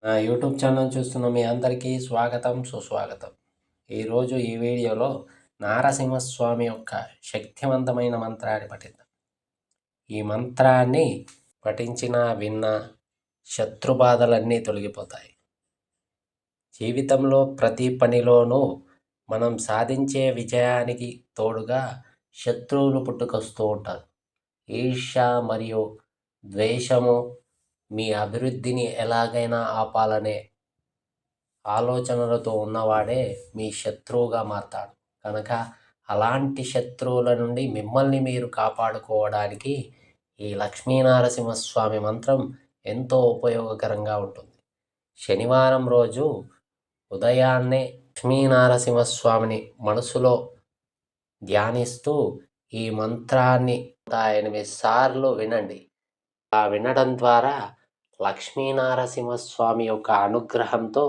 నా YouTube channel చూస్తున్న మీ అందరికీ స్వాగతం, సుస్వాగతం. ఈరోజు ఈ వీడియోలో నారసింహస్వామి యొక్క శక్తివంతమైన మంత్రాన్ని పఠిద్దాం. ఈ మంత్రాన్ని విన్న శత్రుబాధలన్నీ తొలగిపోతాయి. జీవితంలో ప్రతి పనిలోనూ మనం సాధించే విజయానికి తోడుగా శత్రువులు పుట్టుకొస్తూ ఉంటారు. ఈర్ష్య మరియు ద్వేషము మీ అభివృద్ధిని ఎలాగైనా ఆపాలనే ఆలోచనలతో ఉన్నవాడే మీ శత్రువుగా మారతాడు. కనుక అలాంటి శత్రువుల నుండి మిమ్మల్ని మీరు కాపాడుకోవడానికి ఈ లక్ష్మీనారసింహస్వామి మంత్రం ఎంతో ఉపయోగకరంగా ఉంటుంది. శనివారం రోజు ఉదయాన్నే లక్ష్మీనారసింహస్వామిని మనసులో ధ్యానిస్తూ ఈ మంత్రాన్ని 8 సార్లు వినండి. ఆ వినడం ద్వారా లక్ష్మీనారసింహస్వామి యొక్క అనుగ్రహంతో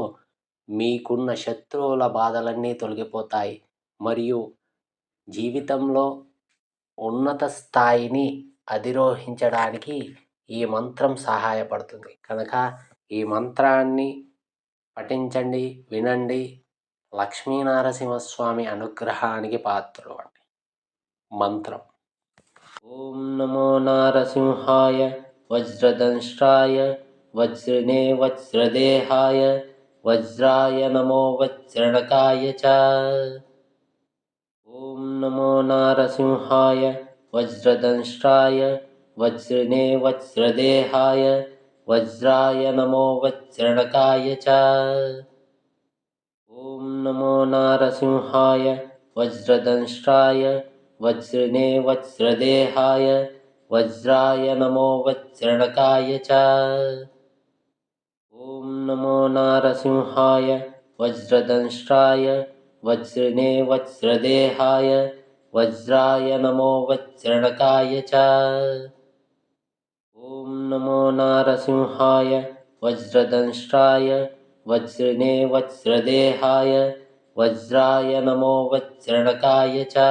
మీకున్న శత్రువుల బాధలన్నీ తొలగిపోతాయి మరియు జీవితంలో ఉన్నత స్థాయిని అధిరోహించడానికి ఈ మంత్రం సహాయపడుతుంది. కనుక ఈ మంత్రాన్ని పఠించండి, వినండి. లక్ష్మీనారసింహస్వామి అనుగ్రహానికి పాత్రులండి. మంత్రం: ఓం నమో నారసింహాయ వజ్రదంష్ట్రాయ వజ్రినే వజ్రదేహాయ వజ్రాయ నమో వజ్రణకాయ చ. ఓం నమో నారసింహాయ వజ్రదంష్ట్రాయ వజ్రినే వజ్రదేహాయ వజ్రాయ నమో వజ్రణకాయ చ. ఓం నమో నారసింహాయ వజ్రదంష్ట్రాయ వజ్రినే వజ్రదేహాయ వజ్రాయ నమో వజ్రణకాయ చ. ఓం నమో నారసింహాయ వజ్రదంష్ట్రాయ వజ్రినే వజ్రదేహాయ వజ్రాయ నమో వజ్రణకాయ చ. ఓం నమో నారసింహాయ వజ్రదంష్ట్రాయ వజ్రినే వజ్రదేహాయ వజ్రాయ నమో వజ్రణకాయ చ.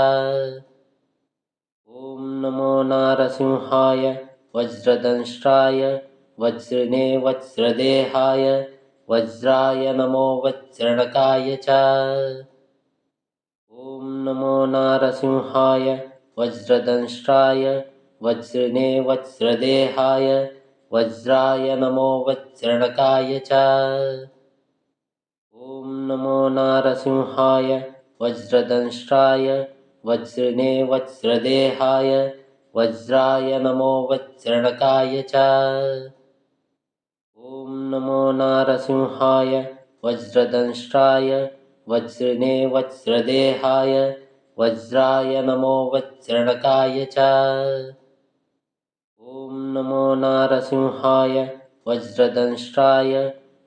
ఓం నమో నారసింహాయ వజ్రదంష్ట్రాయ వజ్రినే వజ్రదేహాయ వజ్రాయ నమో వజ్రణకాయ చ. ఓం నమో నారసింహాయ వజ్రదంష్ట్రాయ వజ్రినే వజ్రదేహాయ వజ్రాయ నమో వజ్రణకాయ చ. ఓం నమో నారసింహాయ వజ్రదంష్ట్రాయ వజ్రినే వజ్రదేహాయ వజ్రాయ నమో వజ్రణకాయ చ. ఓం నమో నారసింహాయ వజ్రదంష్ట్రాయ వజ్రినే వజ్రదేహాయ వజ్రాయ నమో వజ్రణకాయ చ. ఓం నమో నారసింహాయ వజ్రదంష్ట్రాయ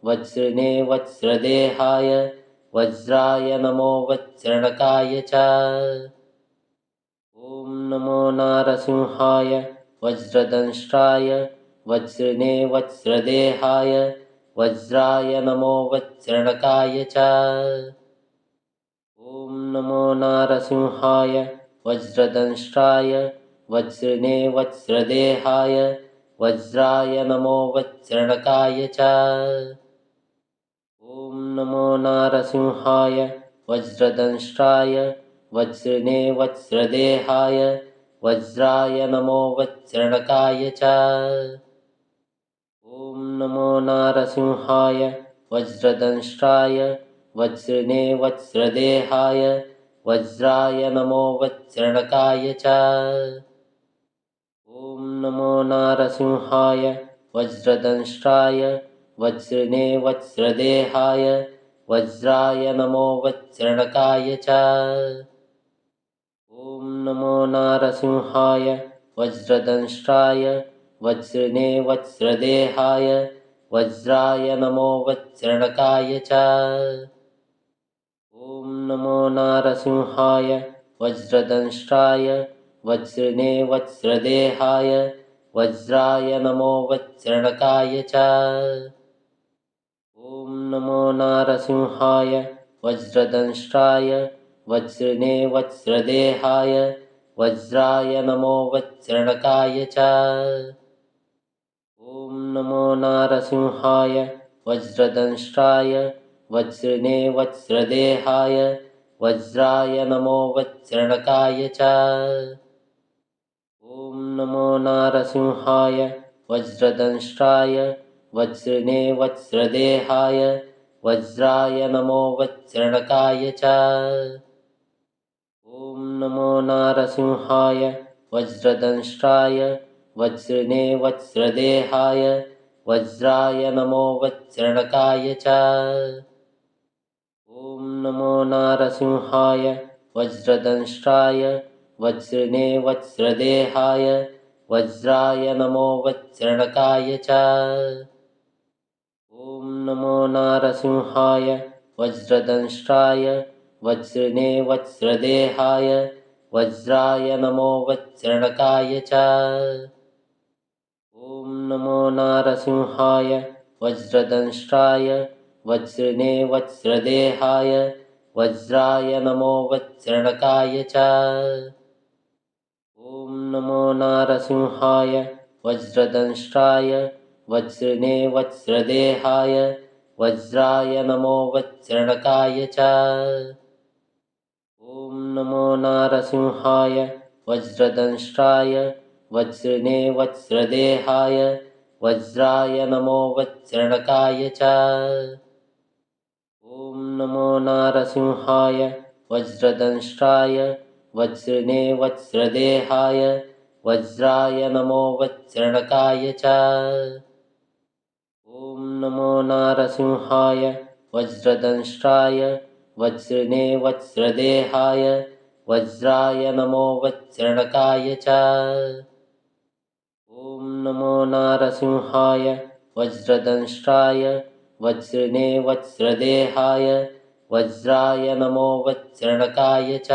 వజ్రినే వజ్రదేహాయ వజ్రాయ నమో వజ్రణకాయ చ. ఓం నమో నారసింహాయ వజ్రదంష్ట్రాయ వజ్రినే వజ్రదేహాయ వజ్రాయ నమో వజ్రణకాయ చ. ఓం నమో నారసింహాయ వజ్రదంష్ట్రాయ వజ్రినే వజ్రదేహాయ వజ్రాయ నమో వజ్రణకాయ చ. ఓం నమో నారసింహాయ వజ్రదంష్ట్రాయ వజ్రినే వజ్రదేహాయ వజ్రాయ నమో వజ్రణకాయ చ. ఓం నమో నారసింహాయ వజ్రదంష్ట్రాయ వజ్రినే వజ్రదేహాయ వజ్రాయ నమో వజ్రణకాయ చ. ఓం నమో నారసింహాయ వజ్రదంష్ట్రాయ వజ్రినే వజ్రదేహాయ వజ్రాయ నమో వజ్రణకాయ చ. ఓం నమో నారసింహాయ వజ్రదంష్ట్రాయ వజ్రినే వజ్రదేహాయ వజ్రాయ నమో వజ్రణకాయ చ. ఓం నమో నారసింహాయ వజ్రదంష్ట్రాయ వజ్రినే వజ్రదేహాయ వజ్రాయ నమో వజ్రణకాయ చ. ఓం నమో నారసింహాయ వజ్రదంష్ట్రాయ వజ్రినే వజ్రదేహాయ వజ్రాయ నమో వజ్రణకాయ చ. ఓం నమో నారసింహాయ वज्रदंष्ट्राय वज्रिणे वज्रदेहाय वज्राय नमो वज्रणकाय च। ॐ नमो नारसिंहाय वज्रदंष्ट्राय वज्रिणे वज्रदेहाय वज्राय नमो वज्रणकाय च। ॐ नमो नारसिंहाय वज्रदंष्ट्राय वज्रिणे वज्रदेहाय वज्राय नमो वज्रणकाय च। ॐ नमो नारसिंहाय वज्रदंष्ट्राय वज्रिणे वज्रदेहाय वज्राय नमो वज्रणकाय च। ॐ नमो नारसिंहाय वज्रदंष्ट्राय वज्रिणे वज्रदेहाय वज्राय नमो वज्रणकाय च। ॐ नमो नारसिंहाय वज्रदंष्ट्राय वज्रिणे वज्रदेहाय वज्राय नमो वज्रणकाय च। ॐ नमो नारसिंहाय वज्रदंष्ट्राय वज्रिणे वज्रदेहाय वज्राय नमो वज्रणकाय च। ॐ नमो नारसिंहाय वज्रदंष्ट्राय वज्रिणे वज्रदेहाय वज्राय नमो वज्रणकाय च। ॐ नमो नारसिंहाय वज्रदंष्ट्राय वज्रिणे वज्रदेहाय वज्राय नमो वज्रणकाय च। ॐ नमो नारसिंहाय वज्रदंष्ट्राय वज्रिणे वज्रदेहाय वज्राय नमो वज्रणकाय च। ॐ नमो नारसिंहाय वज्रदंष्ट्राय वज्रिणे वज्रदेहाय वज्राय नमो वज्रणकाय च।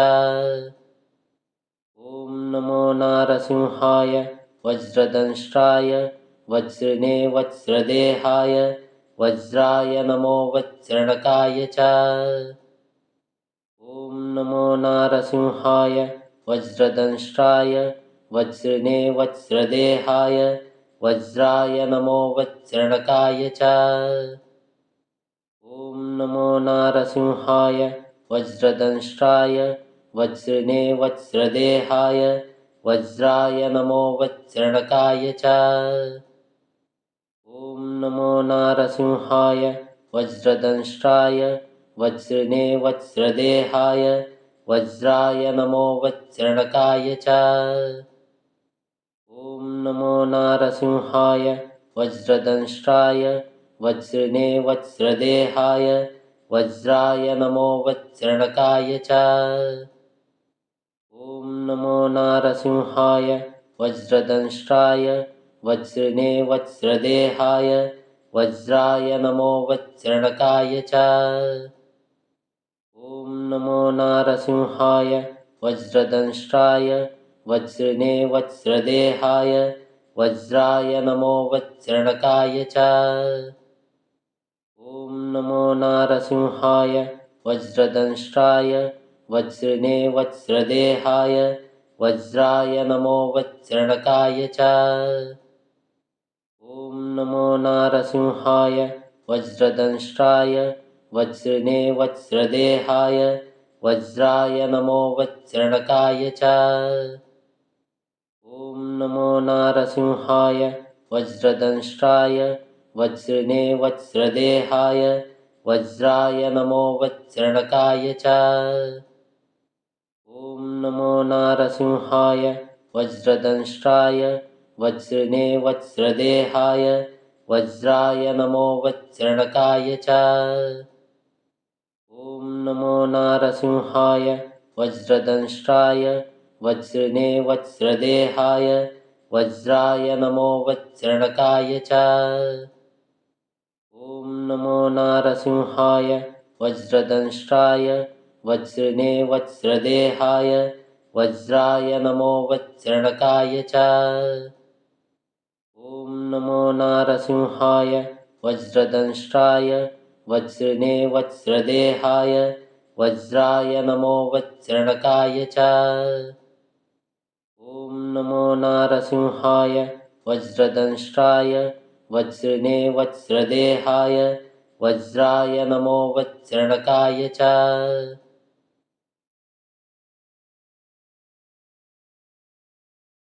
ॐ नमो नारसिंहाय वज्रदंष्ट्राय वज्रिणे वज्रदेहाय वज्राय नमो वज्रणकाय च। ॐ नमो नारसिंहाय वज्रदंष्ट्राय वज्रिणे वज्रदेहाय वज्राय नमो वज्रणकाय च। ॐ नमो नारसिंहाय वज्रदंष्ट्राय वज्रिणे वज्रदेहाय वज्राय नमो वज्रणकाय च। ॐ नमो नारसिंहाय वज्रदंष्ट्राय वज्रिणे वज्रदेहाय वज्राय नमो वज्रणकाय च। ॐ नमो नारसिंहाय वज्रदंष्ट्राय वज्रिणे वज्रदेहाय वज्राय नमो वज्रणकाय च। ॐ नमो नारसिंहाय वज्रदंष्ट्राय वज्रिणे वज्रदेहाय वज्राय नमो वज्रणकाय च। ॐ नमो नारसिंहाय वज्रदंष्ट्राय वज्रिणे वज्रदेहाय वज्राय नमो वज्रणकाय च। ॐ नमो नारसिंहाय वज्रदंष्ट्राय वज्रिणे वज्रदेहाय वज्राय नमो वज्रणकाय च। ॐ नमो नारसिंहाय वज्रदंष्ट्राय वज्रिणे वज्रदेहाय वज्राय नमो वज्रणकाय च। ॐ नमो नारसिंहाय वज्रदंष्ट्राय वज्रिणे वज्रदेहाय वज्राय नमो वज्रणकाय च। ॐ नमो नारसिंहाय वज्रदंष्ट्राय वज्रिणे वज्रदेहाय वज्राय नमो वज्रणकाय च। ॐ नमो नारसिंहाय वज्रदंष्ट्राय वज्रिणे वज्रदेहाय वज्राय नमो वज्रणकाय च। ॐ नमो नारसिंहाय वज्रदंष्ट्राय वज्रिणे वज्रदेहाय वज्राय नमो वज्रणकाय च। ॐ नमो नारसिंहाय वज्रदंष्ट्राय वज्रिणे वज्रदेहाय वज्राय नमो वज्रणकाय च। ॐ नमो नारसिंहाय वज्रदंष्ट्राय वज्रिणे वज्रदेहाय वज्राय नमो वज्रणकाय च।